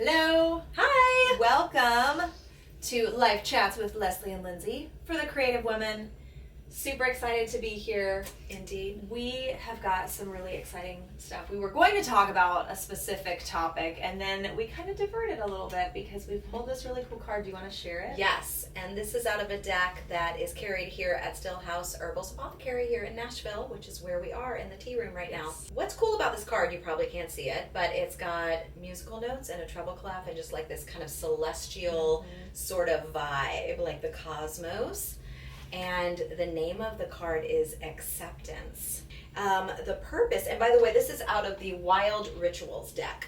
Hello. Hi. Welcome to Life Chats with Leslie and Lindsey for the creative women. Super excited to be here. Indeed. We have got some really exciting stuff. We were going to talk about a specific topic, and then we kind of diverted a little bit because we pulled this really cool card. Do you want to share it? Yes, and this is out of a deck that is carried here at Stillhouse Herbals Apothecary here in Nashville, which is where we are in the tea room right now. What's cool about this card, you probably can't see it, but it's got musical notes and a treble clef and just like this kind of celestial sort of vibe, like the cosmos. And the name of the card is Acceptance. The purpose, and by the way, this is out of the Wild Rituals deck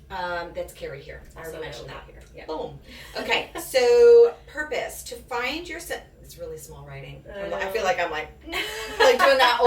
that's carried here. I already mentioned that here. Yeah. Boom. Okay, so purpose, to find your it's really small writing. I feel like I'm like doing that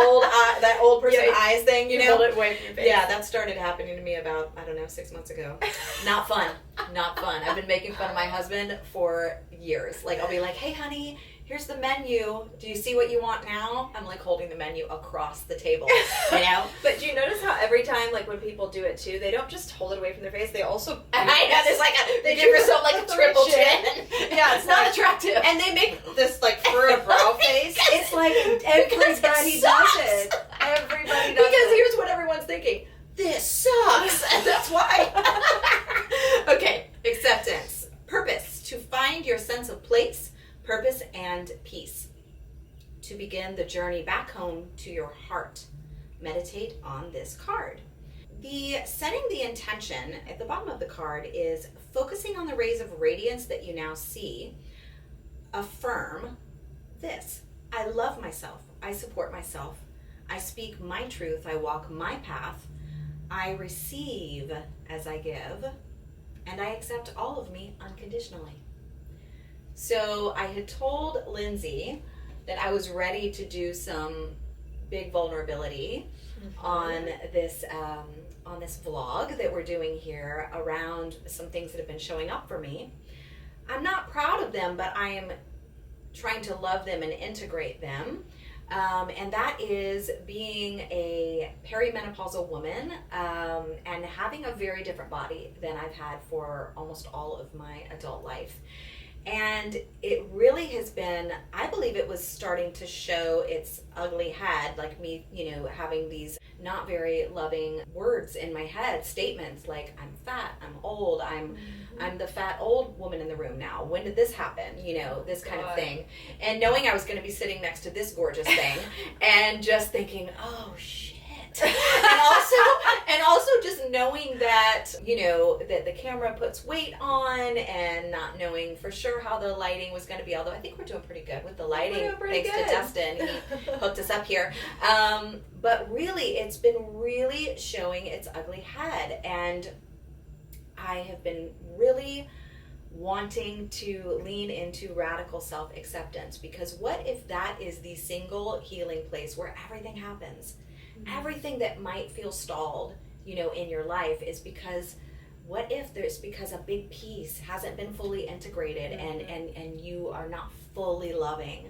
old person eyes thing, you know? Hold it away from your face. Yeah, that started happening to me about, 6 months ago. Not fun. Not fun. I've been making fun of my husband for years. Like, I'll be like, hey, honey, here's the menu. Do you see what you want now? I'm like holding the menu across the table, you know? But do you notice how every time, like when people do it too, they don't just hold it away from their face, they also... I know, there's like they give yourself like a triple chin. Yeah, it's not attractive. And they make this like furrowed brow face. It's like everybody does it. Everybody does Because it. here's what everyone's thinking. This sucks. And that's why. Okay, acceptance. Purpose, to find your sense of place, purpose, and peace. To begin the journey back home to your heart, meditate on this card. The setting the intention at the bottom of the card is focusing on the rays of radiance that you now see. Affirm this. I love myself. I support myself. I speak my truth. I walk my path. I receive as I give. And I accept all of me unconditionally. So I had told Lindsey that I was ready to do some big vulnerability on this vlog that we're doing here around some things that have been showing up for me. I'm not proud of them, but I am trying to love them and integrate them. And that is being a perimenopausal woman and having a very different body than I've had for almost all of my adult life. And it really has been, I believe it was starting to show its ugly head, like me, having these not very loving words in my head, statements like, I'm fat, I'm old, I'm the fat old woman in the room now. When did this happen? This kind of thing. And knowing I was going to be sitting next to this gorgeous thing and just thinking, oh shit. and also just knowing that, that the camera puts weight on and not knowing for sure how the lighting was going to be, although I think we're doing pretty good with the lighting, thanks to Dustin. He hooked us up here. But really, it's been really showing its ugly head. And I have been really wanting to lean into radical self-acceptance, because what if that is the single healing place where everything happens? Everything that might feel stalled, in your life is because what if there's because a big piece hasn't been fully integrated and you are not fully loving.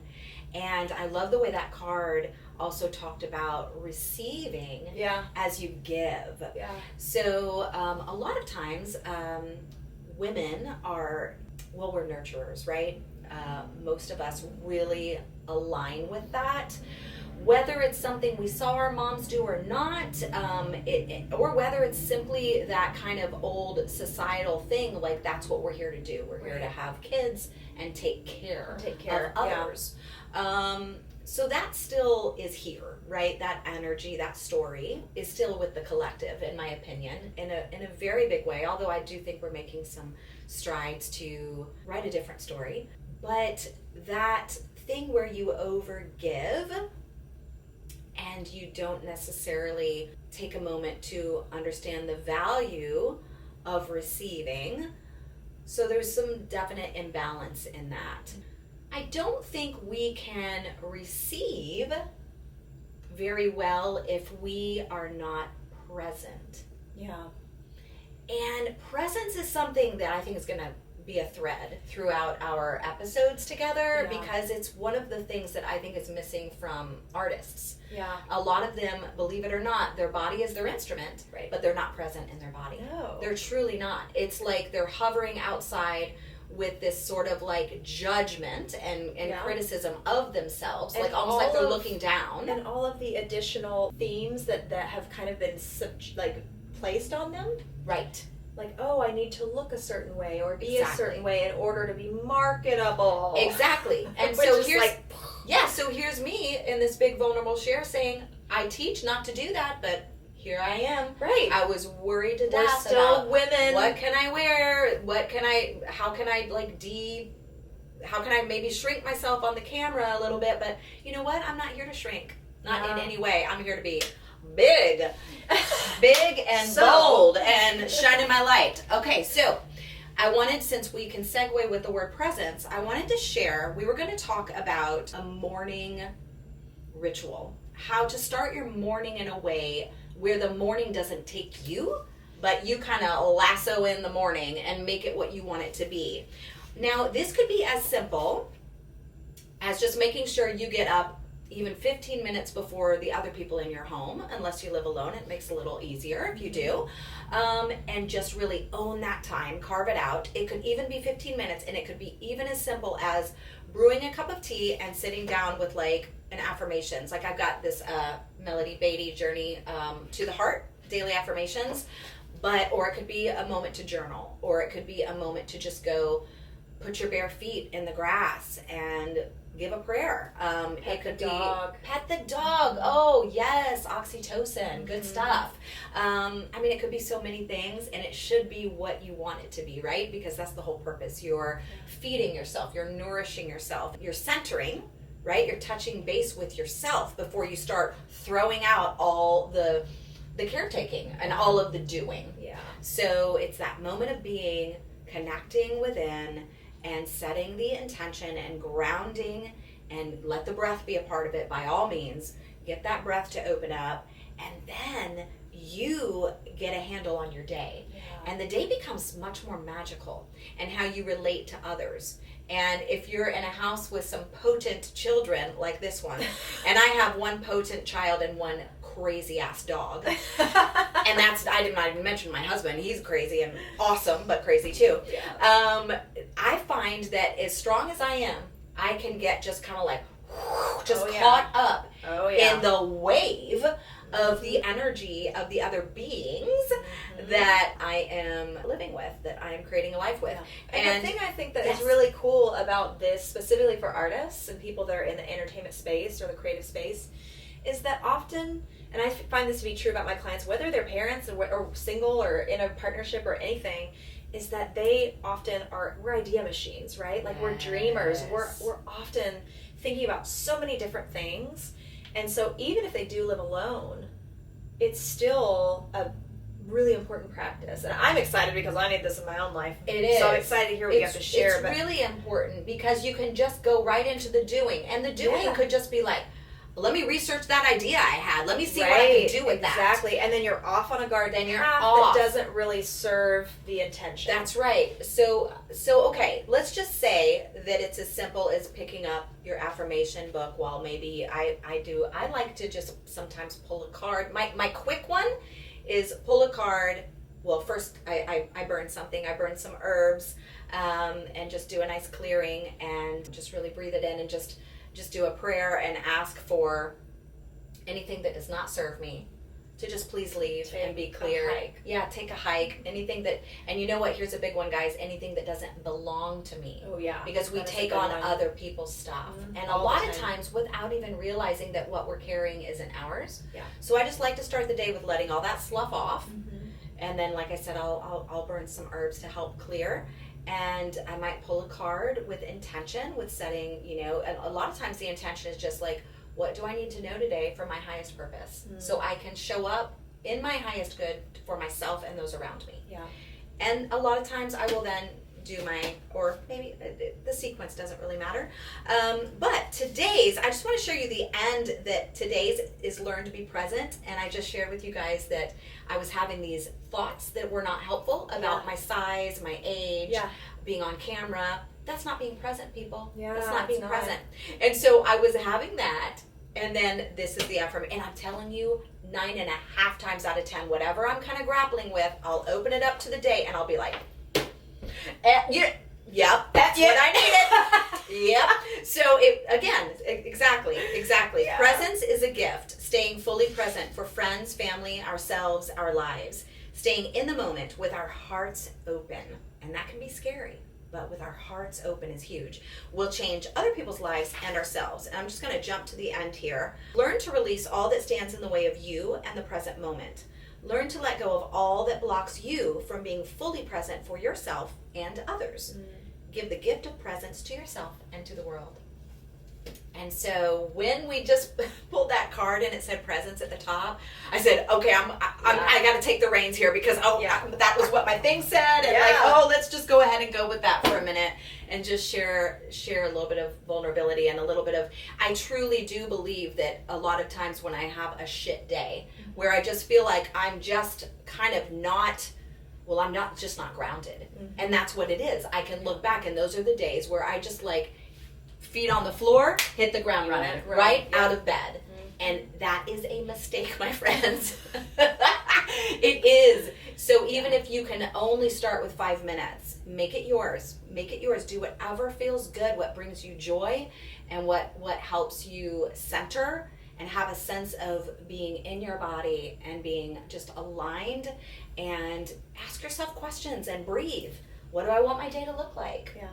And I love the way that card also talked about receiving as you give. Yeah. So a lot of times women we're nurturers, right? Most of us really align with that. Whether it's something we saw our moms do or not, or whether it's simply that kind of old societal thing, like that's what we're here to do. We're here to have kids and take care of others. So that still is here, right? That energy, that story is still with the collective, in my opinion, in a very big way, although I do think we're making some strides to write a different story. But that thing where you overgive and you don't necessarily take a moment to understand the value of receiving. So there's some definite imbalance in that. I don't think we can receive very well if we are not present. Yeah. And presence is something that I think is going to be a thread throughout our episodes together, Yeah. because it's one of the things that I think is missing from artists. Yeah. A lot of them, believe it or not, their body is their instrument, Right. but they're not present in their body. No. They're truly not. It's like they're hovering outside with this sort of like judgment and Yeah. criticism of themselves, And like almost like all they're of- looking down. And all of the additional themes that have kind of been placed on them. Right. Like, oh, I need to look a certain way or be Exactly. a certain way in order to be marketable. Exactly. And Which so is here's like, so here's me in this big vulnerable share saying, I teach not to do that, but here I am. right. I was worried to We're death still about women. what can I wear? How can I maybe shrink myself on the camera a little bit? But you know what? I'm not here to shrink. Not in Yeah. any way. I'm here to be big. Big and So- bold and shining my light. Okay, so I wanted, since we can segue with the word presence, I wanted to share, we were going to talk about a morning ritual. How to start your morning in a way where the morning doesn't take you, but you kind of lasso in the morning and make it what you want it to be. Now, this could be as simple as just making sure you get up even 15 minutes before the other people in your home, unless you live alone. It makes it a little easier if you do. And just really own that time, carve it out. It could even be 15 minutes, and it could be even as simple as brewing a cup of tea and sitting down with like an affirmations. Like I've got this Melody Beatty Journey to the Heart, daily affirmations, or it could be a moment to journal, or it could be a moment to just go put your bare feet in the grass and give a prayer. It could be pet the dog. Oh yes, oxytocin, good stuff. I mean, it could be so many things, and it should be what you want it to be, right? Because that's the whole purpose. You're feeding yourself, you're nourishing yourself, you're centering, right? You're touching base with yourself before you start throwing out all the caretaking and all of the doing. Yeah. So it's that moment of being, connecting within, and setting the intention and grounding, and let the breath be a part of it by all means. Get that breath to open up, and then you get a handle on your day. Yeah. And the day becomes much more magical, and how you relate to others. And if you're in a house with some potent children like this one, and I have one potent child and one crazy ass dog, and I did not even mention my husband. He's crazy and awesome, but crazy too. Yeah. I find that as strong as I am, I can get just kind of like Oh, yeah. caught up Oh yeah. in the wave of the energy of the other beings that I am living with, that I am creating a life with. And the thing I think that Yes. is really cool about this, specifically for artists and people that are in the entertainment space or the creative space, is that often, and I find this to be true about my clients, whether they're parents or single or in a partnership or anything, is that they often we're idea machines, right? Like we're dreamers. Yes. We're often thinking about so many different things. And so even if they do live alone, it's still a really important practice. And I'm excited because I need this in my own life. It is. So I'm excited to hear what you have to share. It's really important because you can just go right into the doing. And the doing could just be like, let me research that idea I had. Let me see what I can do with that. Exactly. And then you're off on a garden Then you're path off. that doesn't really serve the intention. That's right. So okay, let's just say that it's as simple as picking up your affirmation book. While maybe I like to just sometimes pull a card. My quick one is pull a card. Well, first I burn something. I burn some herbs, and just do a nice clearing and just really breathe it in and just do a prayer and ask for anything that does not serve me to just please leave and be clear. Take a hike. Anything that, and you know what, here's a big one, guys, anything that doesn't belong to me. Oh yeah. Because we That is a take good on one. other people's stuff. And a All the lot of time. times without even realizing that what we're carrying isn't ours. Yeah. So I just like to start the day with letting all that slough off. And then, like I said, I'll burn some herbs to help clear. And I might pull a card with intention, with setting, and a lot of times the intention is just like, what do I need to know today for my highest purpose? So I can show up in my highest good for myself and those around me. Yeah. And a lot of times I will then do or maybe the sequence doesn't really matter. But I just want to show you the end that today's is learn to be present. And I just shared with you guys that I was having these thoughts that were not helpful about my size, my age, being on camera. That's not being present, people. Yeah, that's not being not. present. And so I was having that, and then this is the affirmation. And I'm telling you, 9.5 times out of 10, whatever I'm kind of grappling with, I'll open it up to the day, and I'll be like, yep, that's what I needed. Yep. So exactly. Yeah. Presence is a gift. Staying fully present for friends, family, ourselves, our lives. Staying in the moment with our hearts open, and that can be scary. But with our hearts open is huge. We'll change other people's lives and ourselves. And I'm just going to jump to the end here. Learn to release all that stands in the way of you and the present moment. Learn to let go of all that blocks you from being fully present for yourself and others. Give the gift of presence to yourself and to the world. And so when we just pulled that card and it said presence at the top, I said, okay, I got to take the reins here because that was what my thing said, and let's just go ahead and go with that for a minute and just share a little bit of vulnerability and a little bit of. I truly do believe that a lot of times when I have a shit day where I just feel like I'm just kind of not. Well, I'm not grounded, and that's what it is. I can look back, and those are the days where I just feet on the floor, hit the ground running, right out of bed. And that is a mistake, my friends. It is. So even if you can only start with 5 minutes, make it yours. Make it yours. Do whatever feels good, what brings you joy, and what helps you center and have a sense of being in your body and being just aligned, and ask yourself questions and breathe. What do I want my day to look like? Yeah.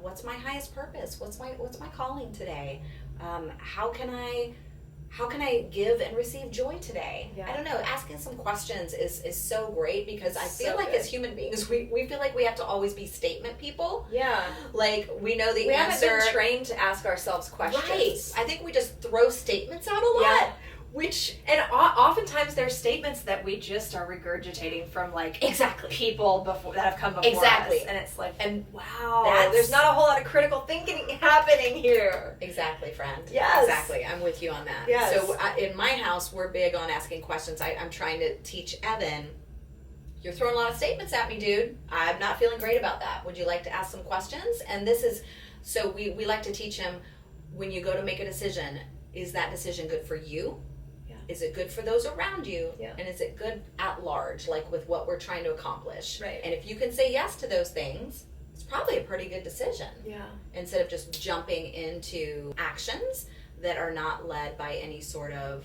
What's my highest purpose? What's my calling today? How can I give and receive joy today? Yeah. I don't know. Asking some questions is so great, because I feel like good. as human beings, we feel like we have to always be statement people. Yeah. Like we know the we answer. haven't been trained to ask ourselves questions. Right. I think we just throw statements out a lot. Yeah. And oftentimes there's statements that we just are regurgitating from exactly people that have come before us, and it's wow, there's not a whole lot of critical thinking happening here. Exactly, friend. Yes. Exactly. I'm with you on that. Yes. So in my house, we're big on asking questions. I'm trying to teach Evan, you're throwing a lot of statements at me, dude. I'm not feeling great about that. Would you like to ask some questions? And this is, so we like to teach him, when you go to make a decision, is that decision good for you? Is it good for those around you? Yeah. And is it good at large, with what we're trying to accomplish? Right. And if you can say yes to those things, it's probably a pretty good decision. Yeah. Instead of just jumping into actions that are not led by any sort of,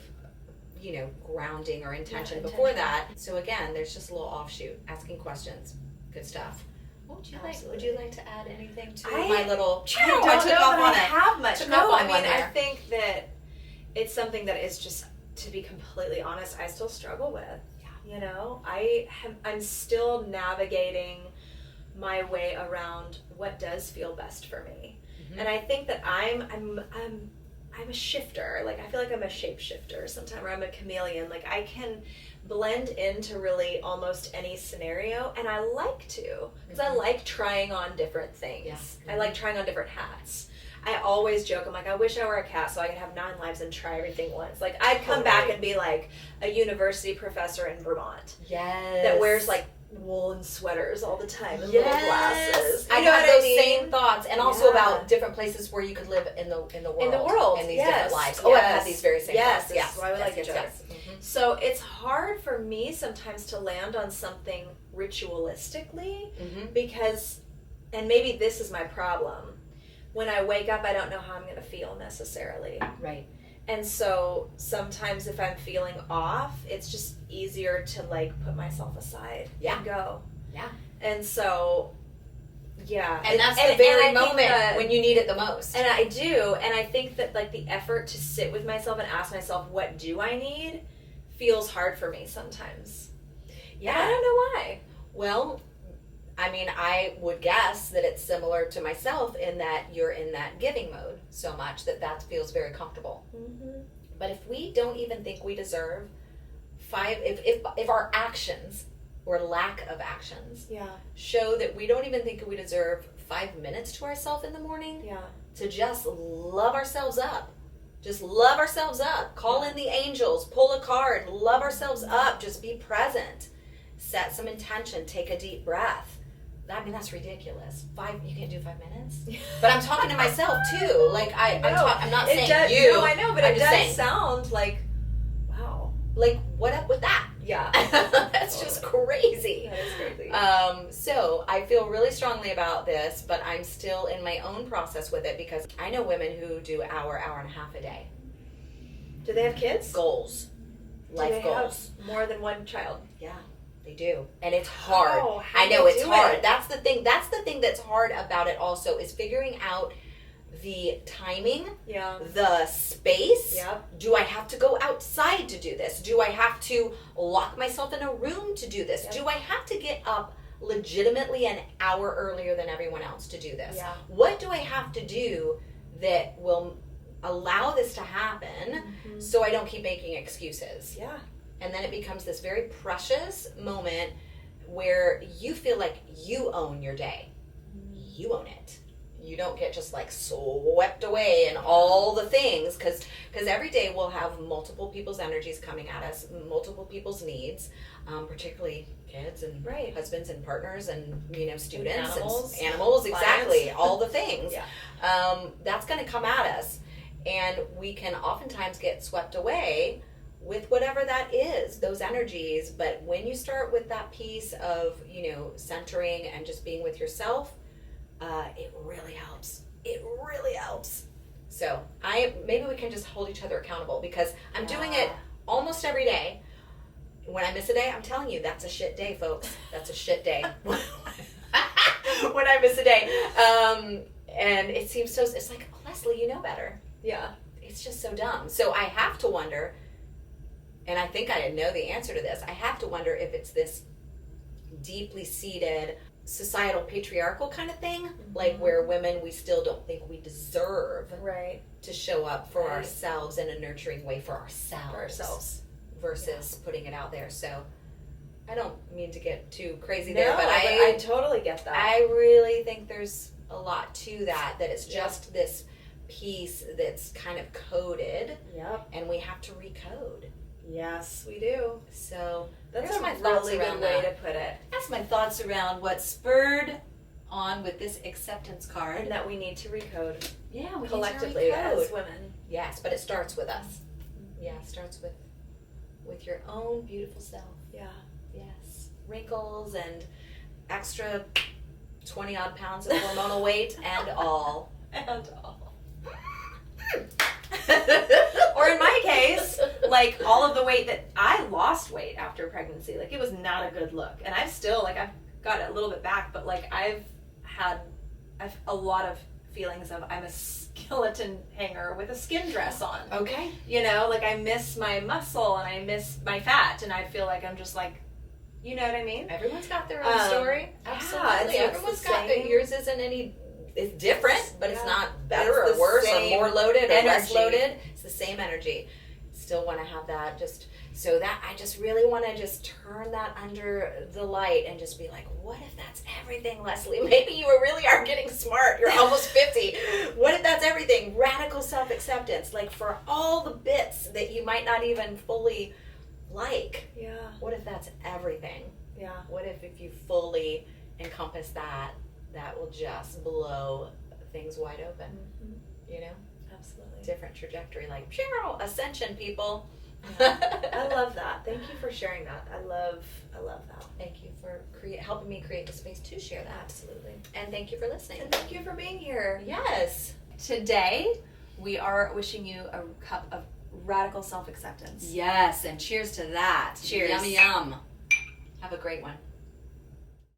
grounding or intention before that. So again, there's just a little offshoot, asking questions. Good stuff. What would you like? Would you like to add anything to my little? I don't know that I have much. Took No, off I on mean, one there. I think that it's something that is just, to be completely honest, I still struggle with. Yeah. I'm still navigating my way around what does feel best for me. Mm-hmm. And I think that I'm a shifter. I feel like I'm a shapeshifter sometimes, or I'm a chameleon. I can blend into really almost any scenario, and I like to, because I like trying on different things. Yeah. Mm-hmm. I like trying on different hats. I always joke, I'm I wish I were a cat so I could have 9 lives and try everything once. I'd come back and be a university professor in Vermont. Yes. That wears woolen sweaters all the time and little glasses. I have those same thoughts, and also about different places where you could live in the world. In the world. In these different lives. Yes. Oh, I've had these very same thoughts. Yes. Why we like each other. Mm-hmm. So it's hard for me sometimes to land on something ritualistically, because, and maybe this is my problem, when I wake up, I don't know how I'm going to feel necessarily. Right. And so sometimes if I'm feeling off, it's just easier to put myself aside and go. Yeah. And so, yeah. And that's the very moment when you need it the most. And I do. And I think that the effort to sit with myself and ask myself, what do I need, feels hard for me sometimes. Yeah. And I don't know why. Well, I would guess that it's similar to myself in that you're in that giving mode so much that feels very comfortable. Mm-hmm. But if we don't even think we deserve if our actions or lack of actions Yeah. show that we don't even think we deserve 5 minutes to ourselves in the morning Yeah. to just love ourselves up. Just love ourselves up. Call in the angels, pull a card, love ourselves up, just be present. Set some intention, take a deep breath. I mean, that's ridiculous. You can't do 5 minutes? But I'm talking to myself too. Like, I'm not saying you. No, I know, but I'm it just does saying, sound like, wow. like, what up with that? Yeah. That's just crazy. That is crazy. So I feel really strongly about this, but I'm still in my own process with it because I know women who do hour and a half a day. Do they have kids? Goals. Life do they goals. have more than one child? Yeah, they do. And it's hard. How I do know they it's do hard. it? That's the thing that's hard about it also is figuring out the timing, Yeah. the space. Yep. Do I have to go outside to do this? Do I have to lock myself in a room to do this? Yep. Do I have to get up legitimately an hour earlier than everyone else to do this? Yeah. What do I have to do that will allow this to happen so I don't keep making excuses? Yeah. And then it becomes this very precious moment where you feel like you own your day. You own it. You don't get just like swept away in all the things because every day we'll have multiple people's energies coming at us, multiple people's needs, particularly kids and Right. husbands and partners and students animals. and animals, exactly, Clients. all the things. Yeah. That's going to come at us, and we can oftentimes get swept away with whatever that is, those energies. But when you start with that piece of centering and just being with yourself, it really helps. It really helps. So maybe we can just hold each other accountable because I'm doing it almost every day. When I miss a day, I'm telling you, that's a shit day, folks. That's a shit day. When I miss a day. And it seems so, it's like, Leslie, you know better. Yeah. It's just so dumb. So I have to wonder, and I think I know the answer to this, I have to wonder if it's this deeply seated societal patriarchal kind of thing, like where women, we still don't think we deserve Right. to show up for Right. ourselves in a nurturing way for ourselves, versus putting it out there. So I don't mean to get too crazy there, but I totally get that. I really think there's a lot to that it's just this piece that's kind of coded, Yep. and we have to recode. Yes, we do. So That's there's a my thoughts really around good way that. to put it. That's my thoughts around what spurred on with this acceptance card. And that we need to recode Yeah, we collectively need to recode. as women. Yes, but it starts with us. Yeah, it starts with your own beautiful self. Yeah. Yes. Wrinkles and extra 20 odd pounds of hormonal weight and all. And all. Or in my case, like all of the weight that I lost weight after pregnancy, like it was not a good look. And I've still, like, I've got it a little bit back, but like I've a lot of feelings of I'm a skeleton hanger with a skin dress on. Okay. Like I miss my muscle and I miss my fat, and I feel like I'm just like, you know what I mean? Everyone's got their own story. yeah, Absolutely. it's Everyone's the got same. it. Yours isn't any. It's different, but it's Yeah. not better It's or the worse or same more loaded or less energy. loaded. It's the same energy. Still want to have that just so that I just really want to just turn that under the light and just be like, what if that's everything, Leslie? Maybe you really are getting smart. You're almost 50. What if that's everything? Radical self-acceptance. Like for all the bits that you might not even fully like. Yeah. What if that's everything? Yeah. What if you fully encompass that will just blow things wide open? Absolutely. Different trajectory, like phew, ascension, people. I love that. Thank you for sharing that. I love that. Thank you for helping me create the space to share that. Absolutely. And thank you for listening. And thank you for being here. Yes. Today, we are wishing you a cup of radical self-acceptance. Yes, and cheers to that. Cheers. Yum, yum. Have a great one.